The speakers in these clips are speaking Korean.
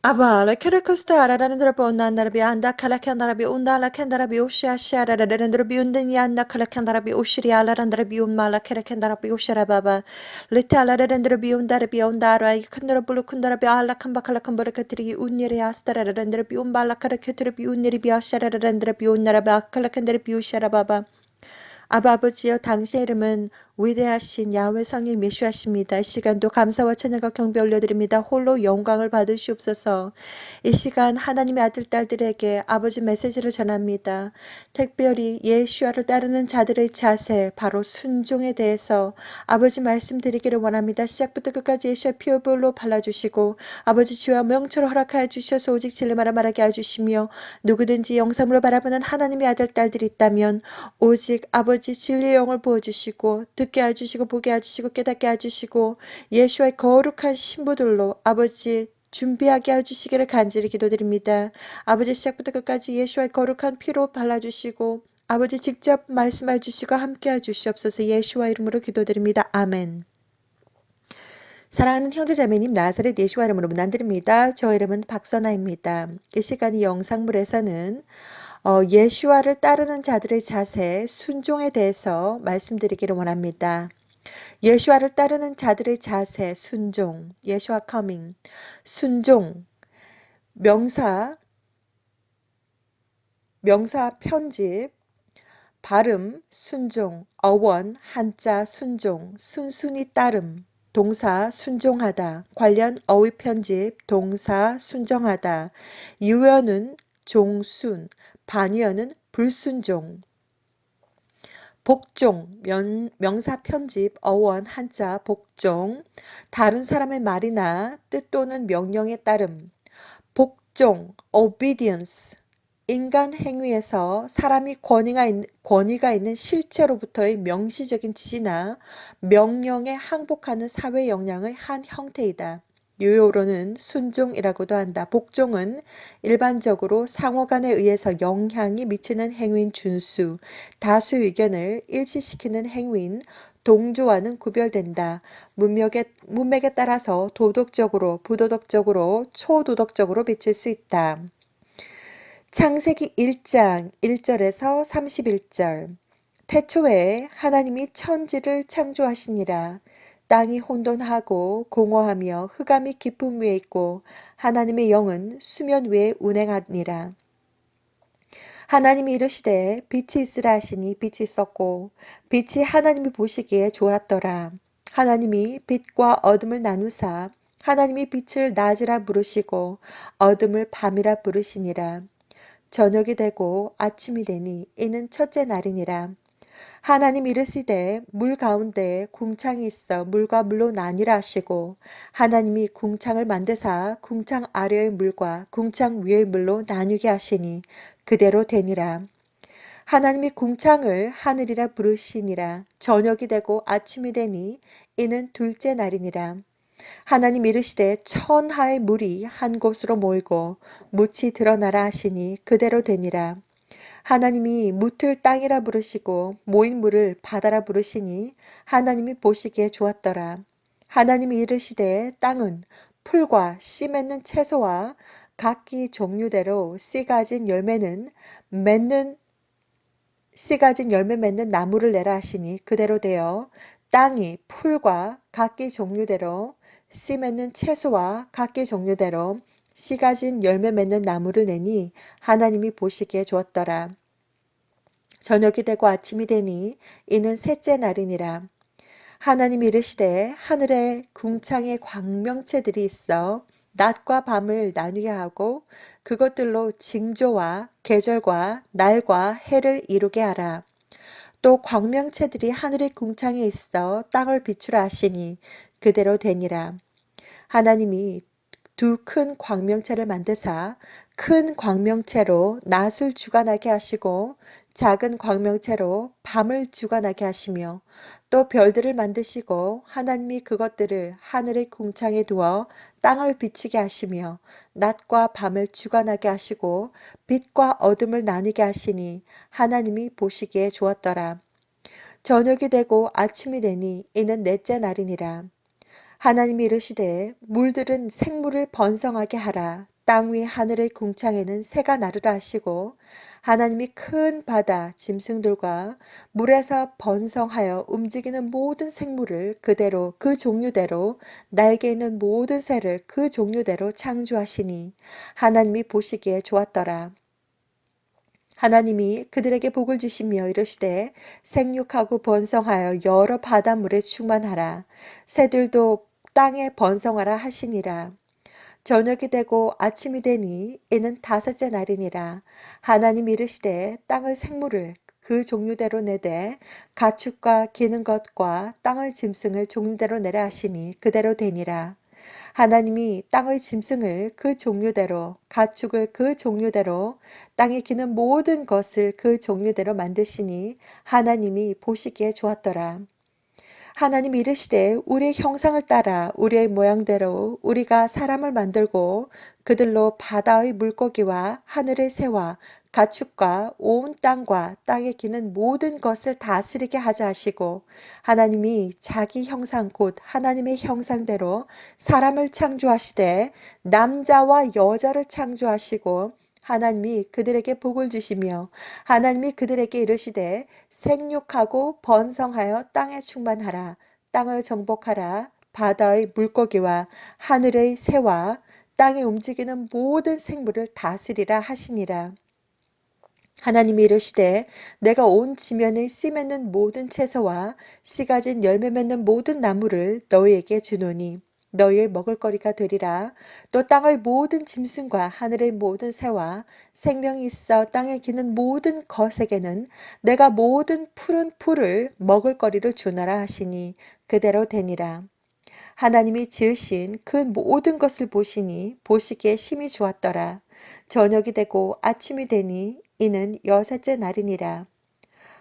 Aba, la kere kusta ra ra ndra bo na ndra bi anda kala kendra bi unda la kendra bi usha sha ra ra ndra bi undin yanda kala kendra bi ushri ala ndra bi umma la kere kendra bi ushra baba lita la ra ndra bi unda ra kendra bulu kendra bi ala kamba kala kamba ka tri unniri asta ra ra ndra bi umba la kere ketri bi unniri bi asha ra ra ndra bi unnara ba kala kendra bi ushra baba 아바 아버지여 당신의 이름은 위대하신 야훼 성령 메시아십니다. 이 시간도 감사와 찬양과 경배 올려드립니다. 홀로 영광을 받으시옵소서. 이 시간 하나님의 아들 딸들에게 아버지 메시지를 전합니다. 특별히 예수와를 따르는 자들의 자세 바로 순종에 대해서 아버지 말씀드리기를 원합니다. 시작부터 끝까지 예수의 피부로 발라주시고 아버지 주와 명철을 허락하여 주셔서 오직 진리만을 말하게 해주시며 누구든지 영상으로 바라보는 하나님의 아들 딸들이 있다면 오직 아버지 진리의 영을 부어주시고 듣게 해주시고 보게 해주시고 깨닫게 해주시고 예수의 거룩한 신부들로 아버지 준비하게 해주시기를 간절히 기도드립니다. 아버지 시작부터 끝까지 예수의 거룩한 피로 발라주시고 아버지 직접 말씀해 주시고 함께 해주시옵소서. 예수와 이름으로 기도드립니다. 아멘. 사랑하는 형제자매님, 나사렛 예수와 이름으로 문안드립니다. 저 이름은 박선아입니다. 이 시간 이 영상물에서는 예수와를 따르는 자들의 자세, 순종에 대해서 말씀드리기를 원합니다. 예수와를 따르는 자들의 자세, 순종, 예수와 커밍, 순종, 명사 편집, 발음, 순종, 어원, 한자, 순종, 순순히 따름, 동사, 순종하다, 관련 어휘 편집, 동사, 순정하다, 유연은 종순, 반유연은 불순종, 복종, 명사 편집, 어원, 한자, 복종, 다른 사람의 말이나 뜻 또는 명령에 따름, 복종, obedience, 인간 행위에서 사람이 권위가 있는 실체로부터의 명시적인 지시나 명령에 항복하는 사회 역량의 한 형태이다. 유효로는 순종이라고도 한다. 복종은 일반적으로 상호간에 의해서 영향이 미치는 행위인 준수, 다수 의견을 일치시키는 행위인 동조와는 구별된다. 문맥에 따라서 도덕적으로, 부도덕적으로, 초도덕적으로 비칠 수 있다. 창세기 1장 1절에서 31절 태초에 하나님이 천지를 창조하시니라. 땅이 혼돈하고 공허하며 흑암이 깊음 위에 있고 하나님의 영은 수면 위에 운행하니라. 하나님이 이르시되 빛이 있으라 하시니 빛이 있었고 빛이 하나님이 보시기에 좋았더라. 하나님이 빛과 어둠을 나누사 하나님이 빛을 낮이라 부르시고 어둠을 밤이라 부르시니라. 저녁이 되고 아침이 되니 이는 첫째 날이니라. 하나님 이르시되 물 가운데에 궁창이 있어 물과 물로 나뉘라 하시고 하나님이 궁창을 만드사 궁창 아래의 물과 궁창 위의 물로 나뉘게 하시니 그대로 되니라. 하나님이 궁창을 하늘이라 부르시니라. 저녁이 되고 아침이 되니 이는 둘째 날이니라. 하나님 이르시되 천하의 물이 한 곳으로 모이고 묻이 드러나라 하시니 그대로 되니라. 하나님이 묻을 땅이라 부르시고 모인 물을 바다라 부르시니 하나님이 보시기에 좋았더라. 하나님이 이르시되 땅은 풀과 씨 맺는 채소와 각기 종류대로 씨 가진 열매 맺는 나무를 내라 하시니 그대로 되어 땅이 풀과 각기 종류대로 씨 맺는 채소와 각기 종류대로 씨 가진 열매 맺는 나무를 내니 하나님이 보시기에 좋았더라. 저녁이 되고 아침이 되니 이는 셋째 날이니라. 하나님이 이르시되 하늘에 궁창의 광명체들이 있어 낮과 밤을 나누게 하고 그것들로 징조와 계절과 날과 해를 이루게 하라. 또 광명체들이 하늘의 궁창에 있어 땅을 비추라 하시니 그대로 되니라. 하나님이 두 큰 광명체를 만드사 큰 광명체로 낮을 주관하게 하시고 작은 광명체로 밤을 주관하게 하시며 또 별들을 만드시고 하나님이 그것들을 하늘의 궁창에 두어 땅을 비치게 하시며 낮과 밤을 주관하게 하시고 빛과 어둠을 나뉘게 하시니 하나님이 보시기에 좋았더라. 저녁이 되고 아침이 되니 이는 넷째 날이니라. 하나님이 이르시되 물들은 생물을 번성하게 하라. 땅 위 하늘의 궁창에는 새가 나르라 하시고 하나님이 큰 바다 짐승들과 물에서 번성하여 움직이는 모든 생물을 그대로 그 종류대로 날개 있는 모든 새를 그 종류대로 창조하시니 하나님이 보시기에 좋았더라. 하나님이 그들에게 복을 주시며 이르시되 생육하고 번성하여 여러 바닷물에 충만하라. 새들도 땅에 번성하라 하시니라. 저녁이 되고 아침이 되니 이는 다섯째 날이니라. 하나님 이르시되 땅의 생물을 그 종류대로 내되 가축과 기는 것과 땅의 짐승을 종류대로 내라 하시니 그대로 되니라. 하나님이 땅의 짐승을 그 종류대로 가축을 그 종류대로 땅에 기는 모든 것을 그 종류대로 만드시니 하나님이 보시기에 좋았더라. 하나님 이르시되 우리의 형상을 따라 우리의 모양대로 우리가 사람을 만들고 그들로 바다의 물고기와 하늘의 새와 가축과 온 땅과 땅에 기는 모든 것을 다스리게 하자 하시고 하나님이 자기 형상 곧 하나님의 형상대로 사람을 창조하시되 남자와 여자를 창조하시고 하나님이 그들에게 복을 주시며 하나님이 그들에게 이르시되 생육하고 번성하여 땅에 충만하라. 땅을 정복하라. 바다의 물고기와 하늘의 새와 땅에 움직이는 모든 생물을 다스리라 하시니라. 하나님이 이르시되 내가 온 지면에 씨 맺는 모든 채소와 씨 가진 열매 맺는 모든 나무를 너희에게 주노니 너희의 먹을거리가 되리라. 또 땅의 모든 짐승과 하늘의 모든 새와 생명이 있어 땅에 기는 모든 것에게는 내가 모든 푸른 풀을 먹을거리로 주노라 하시니 그대로 되니라. 하나님이 지으신 그 모든 것을 보시니 보시기에 심히 좋았더라. 저녁이 되고 아침이 되니 이는 여섯째 날이니라.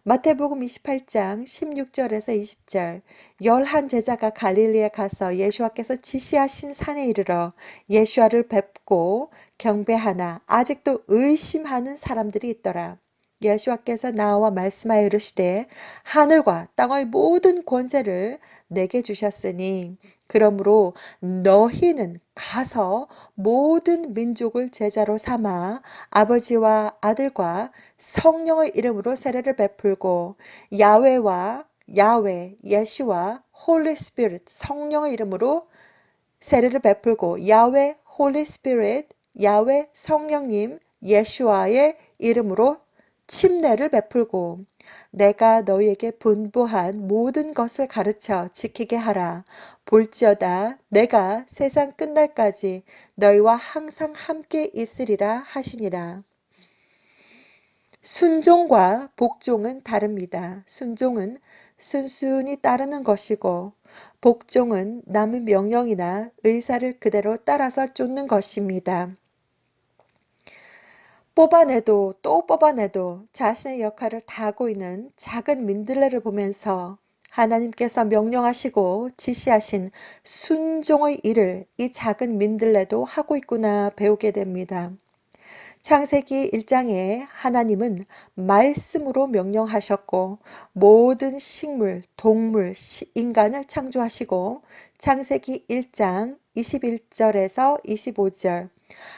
마태복음 28장 16절에서 20절. 11 제자가 갈릴리에 가서 예수와께서 지시하신 산에 이르러 예수와를 뵙고 경배하나 아직도 의심하는 사람들이 있더라. 예수와께서 나와 말씀하여 이르시되 하늘과 땅의 모든 권세를 내게 주셨으니 그러므로 너희는 가서 모든 민족을 제자로 삼아 아버지와 아들과 성령의 이름으로 세례를 베풀고 야외 예수와 홀리 스피릿 성령의 이름으로 세례를 베풀고 야외 홀리 스피릿 야외 성령님 예수와의 이름으로 침례를 베풀고 내가 너희에게 분부한 모든 것을 가르쳐 지키게 하라. 볼지어다 내가 세상 끝날까지 너희와 항상 함께 있으리라 하시니라. 순종과 복종은 다릅니다. 순종은 순순히 따르는 것이고 복종은 남의 명령이나 의사를 그대로 따라서 쫓는 것입니다. 뽑아내도 또 뽑아내도 자신의 역할을 다하고 있는 작은 민들레를 보면서 하나님께서 명령하시고 지시하신 순종의 일을 이 작은 민들레도 하고 있구나 배우게 됩니다. 창세기 1장에 하나님은 말씀으로 명령하셨고 모든 식물, 동물, 인간을 창조하시고 창세기 1장 21절에서 25절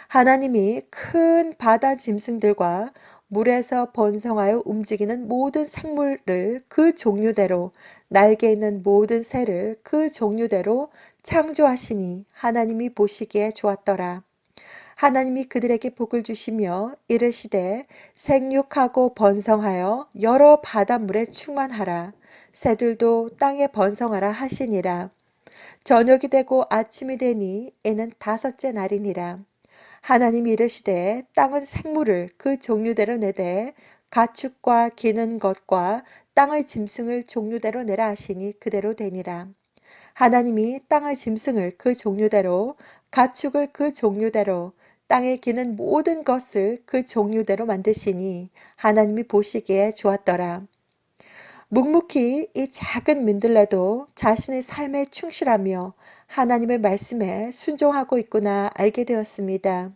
하나님이 큰 바다 짐승들과 물에서 번성하여 움직이는 모든 생물을 그 종류대로 날개 있는 모든 새를 그 종류대로 창조하시니 하나님이 보시기에 좋았더라. 하나님이 그들에게 복을 주시며 이르시되 생육하고 번성하여 여러 바닷물에 충만하라. 새들도 땅에 번성하라 하시니라. 저녁이 되고 아침이 되니 이는 다섯째 날이니라. 하나님이 이르시되 땅은 생물을 그 종류대로 내되 가축과 기는 것과 땅의 짐승을 종류대로 내라 하시니 그대로 되니라. 하나님이 땅의 짐승을 그 종류대로 가축을 그 종류대로 땅에 기는 모든 것을 그 종류대로 만드시니 하나님이 보시기에 좋았더라. 묵묵히 이 작은 민들레도 자신의 삶에 충실하며 하나님의 말씀에 순종하고 있구나 알게 되었습니다.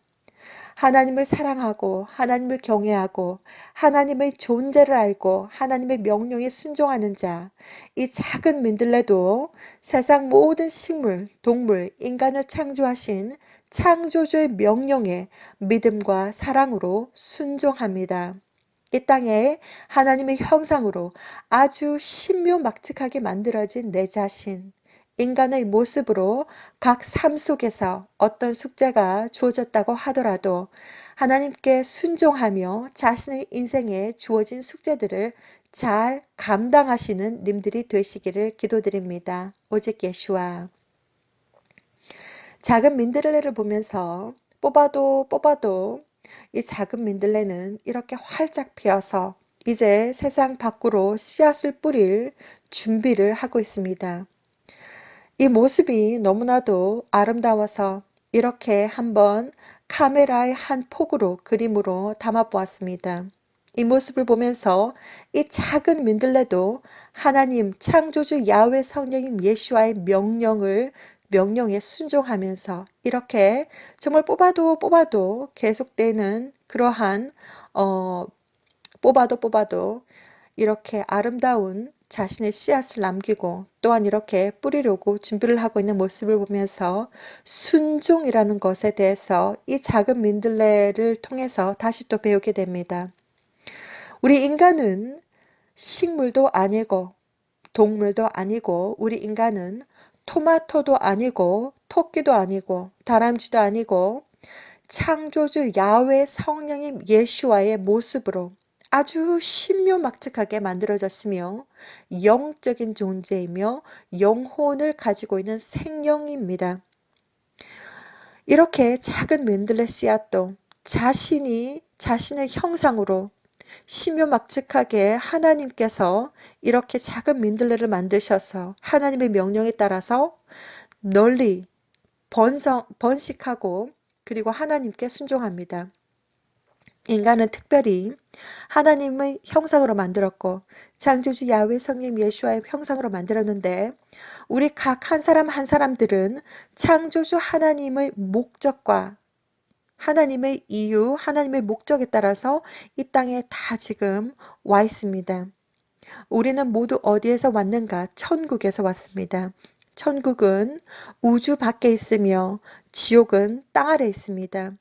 하나님을 사랑하고 하나님을 경외하고 하나님의 존재를 알고 하나님의 명령에 순종하는 자, 이 작은 민들레도 세상 모든 식물, 동물, 인간을 창조하신 창조주의 명령에 믿음과 사랑으로 순종합니다. 이 땅에 하나님의 형상으로 아주 신묘막측하게 만들어진 내 자신, 인간의 모습으로 각 삶 속에서 어떤 숙제가 주어졌다고 하더라도 하나님께 순종하며 자신의 인생에 주어진 숙제들을 잘 감당하시는 님들이 되시기를 기도드립니다. 오직 예수와 작은 민들레를 보면서 뽑아도 이 작은 민들레는 이렇게 활짝 피어서 이제 세상 밖으로 씨앗을 뿌릴 준비를 하고 있습니다. 이 모습이 너무나도 아름다워서 이렇게 한번 카메라의 한 폭으로 그림으로 담아보았습니다. 이 모습을 보면서 이 작은 민들레도 하나님 창조주 야훼 성령님 예수와의 명령에 순종하면서 이렇게 정말 뽑아도 계속되는 그러한 뽑아도 이렇게 아름다운 자신의 씨앗을 남기고 또한 이렇게 뿌리려고 준비를 하고 있는 모습을 보면서 순종이라는 것에 대해서 이 작은 민들레를 통해서 다시 또 배우게 됩니다. 우리 인간은 식물도 아니고 동물도 아니고 우리 인간은 토마토도 아니고 토끼도 아니고 다람쥐도 아니고 창조주 야훼 성령님 예수와의 모습으로 아주 신묘막측하게 만들어졌으며 영적인 존재이며 영혼을 가지고 있는 생명입니다. 이렇게 작은 민들레 씨앗도 자신의 형상으로 신묘막측하게 하나님께서 이렇게 작은 민들레를 만드셔서 하나님의 명령에 따라서 널리 번식하고 그리고 하나님께 순종합니다. 인간은 특별히 하나님의 형상으로 만들었고 창조주 야훼 성령 예수와의 형상으로 만들었는데 우리 각 한 사람 한 사람들은 창조주 하나님의 목적과 하나님의 이유, 하나님의 목적에 따라서 이 땅에 다 지금 와 있습니다. 우리는 모두 어디에서 왔는가? 천국에서 왔습니다. 천국은 우주 밖에 있으며 지옥은 땅 아래 있습니다.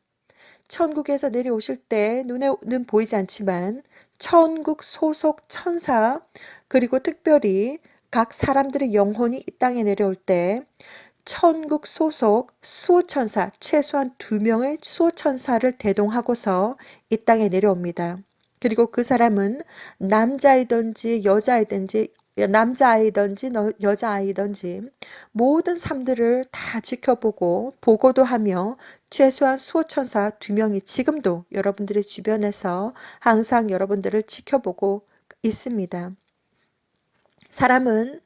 천국에서 내려오실 때 눈에는 보이지 않지만 천국 소속 천사 그리고 특별히 각 사람들의 영혼이 이 땅에 내려올 때 천국 소속 수호천사 최소한 2명의 수호천사를 대동하고서 이 땅에 내려옵니다. 그리고 그 사람은 남자이든지 여자이든지 여자아이든지 모든 삶들을 다 지켜보고 보고도 하며 최소한 수호천사 2명이 지금도 여러분들의 주변에서 항상 여러분들을 지켜보고 있습니다. 사람은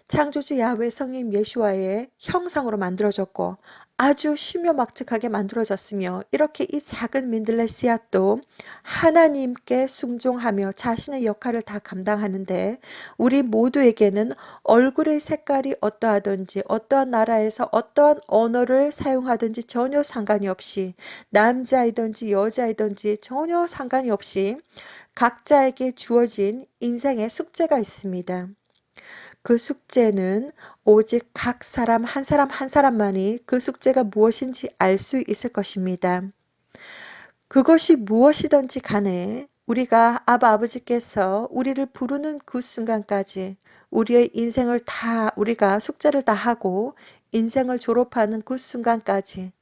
창조주 야훼 성령 예수와의 형상으로 만들어졌고 아주 신묘막측하게 만들어졌으며 이렇게 이 작은 민들레 씨앗도 하나님께 순종하며 자신의 역할을 다 감당하는데 우리 모두에게는 얼굴의 색깔이 어떠하든지 어떠한 나라에서 어떠한 언어를 사용하든지 전혀 상관이 없이 남자이든지 여자이든지 전혀 상관이 없이 각자에게 주어진 인생의 숙제가 있습니다. 그 숙제는 오직 각 사람 한 사람만이 그 숙제가 무엇인지 알 수 있을 것입니다. 그것이 무엇이든지 간에 우리가 아버지께서 우리를 부르는 그 순간까지 우리의 인생을 다 우리가 숙제를 다 하고 인생을 졸업하는 그 순간까지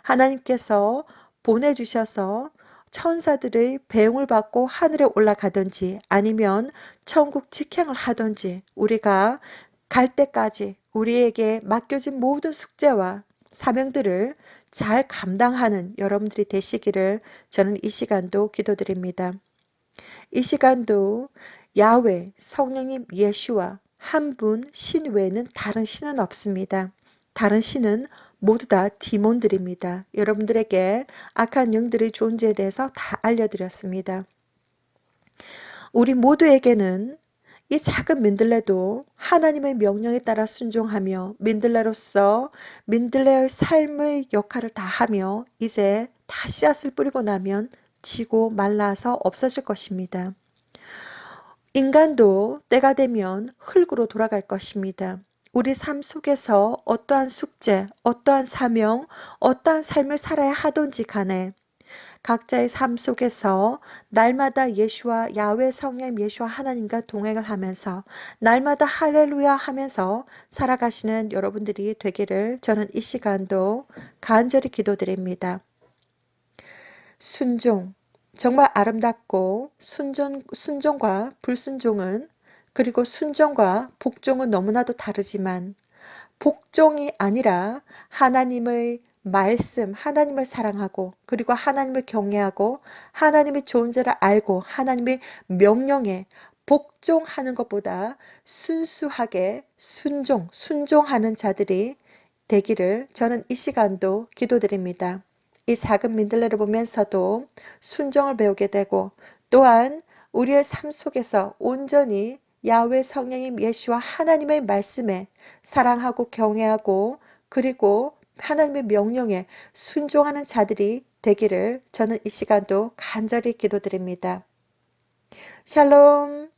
하나님께서 보내주셔서 천사들의 배웅을 받고 하늘에 올라가든지 아니면 천국 직행을 하든지 우리가 갈 때까지 우리에게 맡겨진 모든 숙제와 사명들을 잘 감당하는 여러분들이 되시기를 저는 이 시간도 기도드립니다. 이 시간도 야훼 성령님 예수와 한 분 신 외에는 다른 신은 없습니다. 다른 신은 모두 다 디몬들입니다. 여러분들에게 악한 영들의 존재에 대해서 다 알려드렸습니다. 우리 모두에게는 이 작은 민들레도 하나님의 명령에 따라 순종하며 민들레로서 민들레의 삶의 역할을 다하며 이제 다 씨앗을 뿌리고 나면 지고 말라서 없어질 것입니다. 인간도 때가 되면 흙으로 돌아갈 것입니다. 우리 삶 속에서 어떠한 숙제, 어떠한 사명, 어떠한 삶을 살아야 하던지 간에 각자의 삶 속에서 날마다 예수와 야훼 성령 예수와 하나님과 동행을 하면서 날마다 할렐루야 하면서 살아가시는 여러분들이 되기를 저는 이 시간도 간절히 기도드립니다. 순종, 정말 아름답고 순종과 불순종은 그리고 순종과 복종은 너무나도 다르지만 복종이 아니라 하나님의 말씀, 하나님을 사랑하고 그리고 하나님을 경외하고 하나님의 존재를 알고 하나님의 명령에 복종하는 것보다 순수하게 순종하는 자들이 되기를 저는 이 시간도 기도드립니다. 이 작은 민들레를 보면서도 순종을 배우게 되고 또한 우리의 삶 속에서 온전히 야훼 성령님 예수와 하나님의 말씀에 사랑하고 경외하고 그리고 하나님의 명령에 순종하는 자들이 되기를 저는 이 시간도 간절히 기도드립니다. 샬롬.